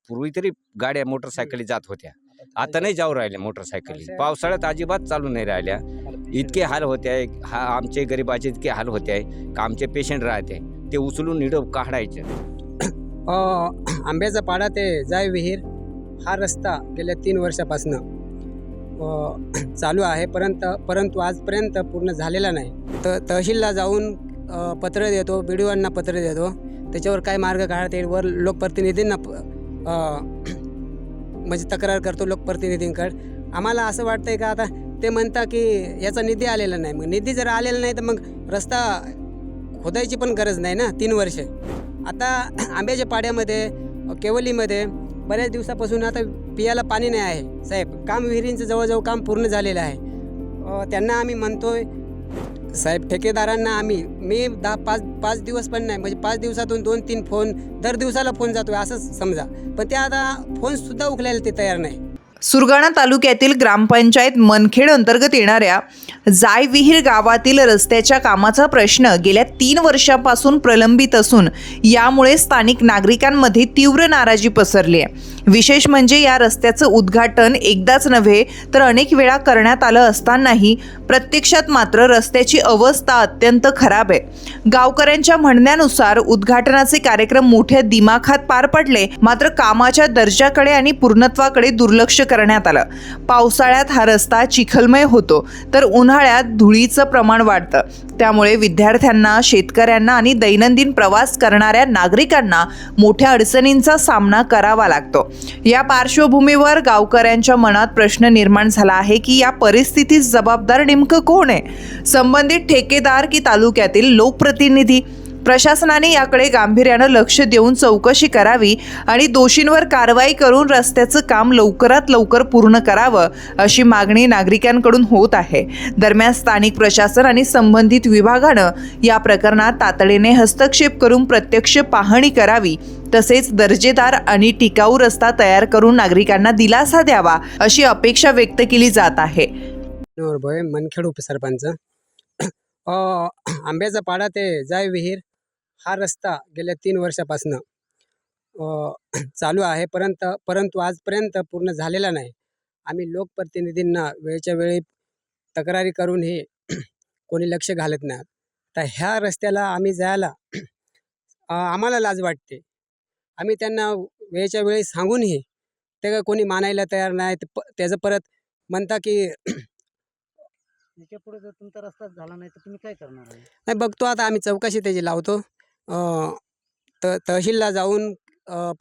पूर्वी तरी गाड्या मोटरसायकली जात होत्या, आता नाही जाऊ राहिल्या मोटरसायकली. पावसाळ्यात अजिबात चालू नाही राहिल्या. इतके हाल होते आहे, आमचे गरिबाचे इतके हाल होते आहे का आमचे पेशंट राहते ते उचलून निडं काढायचे. आंब्याचा पाडा ते जाय विहीर हा रस्ता गेल्या 3 वर्षापासून चालू आहे, परंतु आजपर्यंत पूर्ण झालेला नाही. तहसीलला जाऊन पत्र देतो, BDOंना पत्र देतो, त्याच्यावर काय मार्ग काढता येईल वर लोकप्रतिनिधींना म्हणजे तक्रार करतो लोकप्रतिनिधींकडे. आम्हाला असं वाटतंय का आता ते म्हणता की याचा निधी आलेला नाही. मग निधी जर आलेला नाही तर मग रस्ता खोदायची पण गरज नाही ना. 3 वर्ष आता आंब्याच्या पाड्यामध्ये केवलीमध्ये बऱ्याच दिवसापासून आता पियाला पाणी नाही आहे साहेब. काम विहिरींचं जवळजवळ काम पूर्ण झालेलं आहे. त्यांना आम्ही म्हणतोय साहेब, ठेकेदारांना मी 5 दिवस पण नाही, म्हणजे 5 दिवसातून 2-3 फोन दर दिवसाला फोन जातोय असंच समजा, पण ते आता फोनसुद्धा उचलायला ते तयार नाही. सुरगाणा तालुक्यातील ग्रामपंचायत मनखेड अंतर्गत येणाऱ्या जायविहीर गावातील रस्त्याच्या कामाचा प्रश्न गेल्या 3 वर्षापासून प्रलंबित असून यामुळे स्थानिक नागरिकांमध्ये तीव्र नाराजी पसरली आहे. विशेष म्हणजे या रस्त्याचं उद्घाटन एकदाच नव्हे तर अनेक वेळा करण्यात आलं असतानाही प्रत्यक्षात मात्र रस्त्याची अवस्था अत्यंत खराब आहे. गावकऱ्यांच्या म्हणण्यानुसार उद्घाटनाचे कार्यक्रम मोठ्या दिमाखात पार पडले, मात्र कामाच्या दर्जाकडे आणि पूर्णत्वाकडे दुर्लक्ष करण्यात आलं. पावसाळ्यात हा रस्ता चिखलमय होतो तर उन्हाळ्यात धुळीचं प्रमाण वाढतं. त्यामुळे विद्यार्थ्यांना, शेतकऱ्यांना आणि दैनंदिन प्रवास करणाऱ्या नागरिकांना मोठ्या अडचणींचा सामना करावा लागतो. या पार्श्वभूमीवर गावकऱ्यांच्या मनात प्रश्न निर्माण झाला आहे की या परिस्थितीस जबाबदार नेमकं कोण आहे? संबंधित ठेकेदार की तालुक्यातील लोकप्रतिनिधी? प्रशासनाने याकडे गांभीर्यानं लक्ष देऊन चौकशी करावी आणि दोषींवर कारवाई करून रस्त्याचं काम लवकरात लवकर पूर्ण करावं अशी मागणी नागरिकांकडून होत आहे. दरम्यान स्थानिक प्रशासन आणि संबंधित विभागानं या प्रकरणात तातडीने हस्तक्षेप करून प्रत्यक्ष पाहणी करावी, तसेच दर्जेदार आणि टिकाऊ रस्ता तयार करून नागरिकांना दिलासा द्यावा अशी अपेक्षा व्यक्त केली जात आहे. मनखेड उपसरपंच. आंब्याचा पाडा ते जाय विहीर हा रस्ता गेल्या 3 वर्षापासून चालू आहे, परंतु आजपर्यंत पूर्ण झालेला नाही. आम्ही लोकप्रतिनिधींना वेळच्या वेळी तक्रारी करूनही कोणी लक्ष घालत नाही. तर ह्या रस्त्याला आम्ही जायला आम्हाला लाज वाटते. आम्ही त्यांना वेळच्या वेळी सांगूनही ते का कोणी मानायला तयार नाही. त्याचं परत म्हणता की पुढे जर तुमचा रस्ता झाला नाही तर तुम्ही काय करणार आहे? नाही, बघतो आता आम्ही चौकशी त्याची लावतो. तहसीलला जाऊन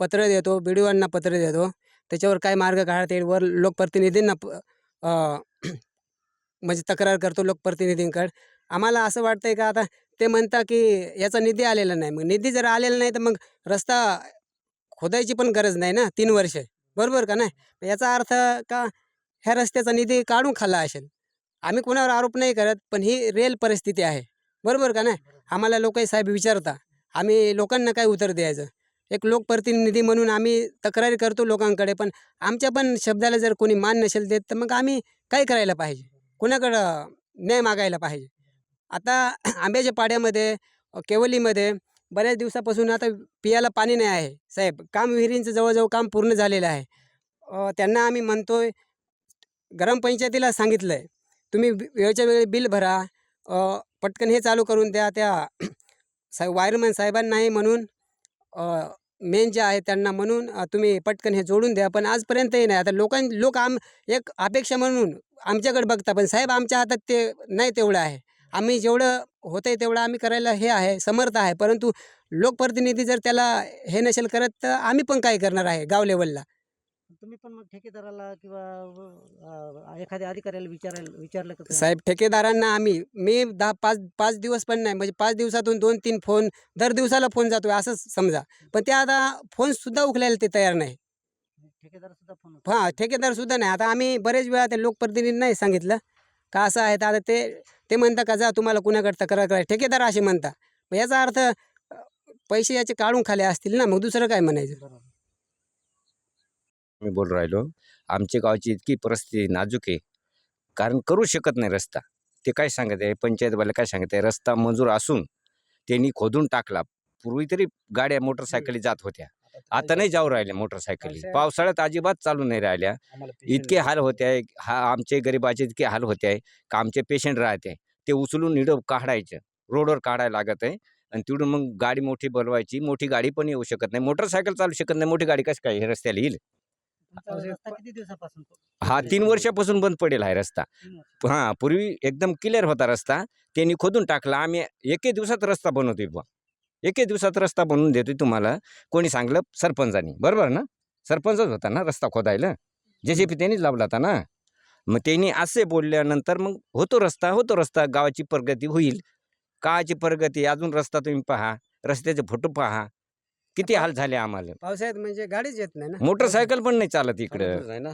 पत्र देतो, BDOंना पत्र देतो, त्याच्यावर काय मार्ग काढता येईल वर लोकप्रतिनिधींना म्हणजे तक्रार करतो लोकप्रतिनिधींकडे. आम्हाला असं वाटतंय का आता ते म्हणता की याचा निधी आलेला नाही. मग निधी जर आलेला नाही तर मग रस्ता खोदायची पण गरज नाही ना. 3 वर्ष बरोबर का नाही? याचा अर्थ का ह्या रस्त्याचा निधी काढून खाल्ला असेल. आम्ही कोणावर आरोप नाही करत, पण ही रिअल परिस्थिती आहे. बरोबर का नाही? आम्हाला लोकही साहेब विचारता, आम्ही लोकांना काय उत्तर द्यायचं? एक लोकप्रतिनिधी म्हणून आम्ही तक्रारी करतो लोकांकडे, पण आमच्या पण शब्दाला जर कोणी मान नसेल देत तर मग आम्ही काय करायला पाहिजे? कोणाकडं न्याय मागायला पाहिजे? आता आंब्याच्या पाड्यामध्ये केवलीमध्ये बऱ्याच दिवसापासून आता पियाला पाणी नाही आहे साहेब. काम विहिरींचं जवळजवळ काम पूर्ण झालेलं आहे. त्यांना आम्ही म्हणतोय, ग्रामपंचायतीला सांगितलं आहे, तुम्ही वेळच्या वेळी बिल भरा, पटकन हे चालू करून द्या. त्या वायरमॅन साहेबांनाही म्हणून मेन जे आहे त्यांना म्हणून तुम्ही पटकन हे जोडून द्या, पण आजपर्यंतही नाही. आता लोक एक अपेक्षा म्हणून आमच्याकडे बघता, पण साहेब आमच्या हातात ते नाही तेवढं आहे. आम्ही जेवढं होतं आहे तेवढं आम्ही करायला हे आहे, समर्थ आहे, परंतु लोकप्रतिनिधी जर त्याला हे नसेल करत तर आम्ही पण काय करणार आहे गाव लेवलला? तुम्ही पण मग ठेकेदाराला किंवा एखाद्या अधिकाऱ्याला विचारलं का? साहेब, ठेकेदारांना मी 5 दिवस पण नाही, म्हणजे 5 दिवसातून 2-3 फोन दर दिवसाला फोन जातोय असंच समजा, पण ते आता फोनसुद्धा उचलायला ते तयार नाही. ठेकेदार सुद्धा फोन ठेकेदार सुद्धा नाही. आता आम्ही बरेच वेळा त्या लोकप्रतिनिधींना नाही सांगितलं का असं आहे, तर आता ते म्हणता का जा तुम्हाला कुणाकडे तक्रार करायची. ठेकेदार असे म्हणता. मग याचा अर्थ पैसे याचे काढून खाले असतील ना, मग दुसरं काय म्हणायचं? मी बोल राहिलो, आमच्या गावची इतकी परिस्थिती नाजूक आहे, कारण करू शकत नाही रस्ता. ते काय सांगत आहे, पंचायतवाले काय सांगत आहे, रस्ता मंजूर असून त्यांनी खोदून टाकला. पूर्वी तरी गाड्या मोटरसायकली जात होत्या, आता नाही जाऊ राहिले मोटरसायकली. पावसाळ्यात अजिबात चालू नाही राहिल्या. इतके हाल होते आहे. आमचे गरिबाचे इतके हाल होते आहे का आमचे पेशंट राहते ते उचलून निडं काढायचं, रोडवर काढायला लागत आहे. आणि तिकडून मग गाडी मोठी बोलवायची. मोठी गाडी पण येऊ शकत नाही, मोटरसायकल चालू शकत नाही. मोठी गाडी कसं काय हे रस्त्याला येईल? तुमचा रस्ता किती दिवसापासून हा 3 वर्षापासून बंद पडेल आहे रस्ता. हां, पूर्वी एकदम क्लिअर होता रस्ता. त्यांनी खोदून टाकला. आम्ही एके दिवसात रस्ता बनवतोय बुवा. एके दिवसात रस्ता बनवून देतोय तुम्हाला. कोणी सांगलं? सरपंचानी. बरोबर ना? सरपंचच होता ना रस्ता खोदायला. JCB त्यांनीच लावला होता ना. मग त्यांनी असे बोलल्यानंतर मग होतो रस्ता. गावाची प्रगती होईल. काळाची प्रगती. अजून रस्ता तुम्ही पहा, रस्त्याचे फोटो पहा. किती हाल झाले आम्हाला. पावसाळ्यात म्हणजे गाडीच येत नाही ना. मोटरसायकल पण नाही चालत इकडं. आहे ना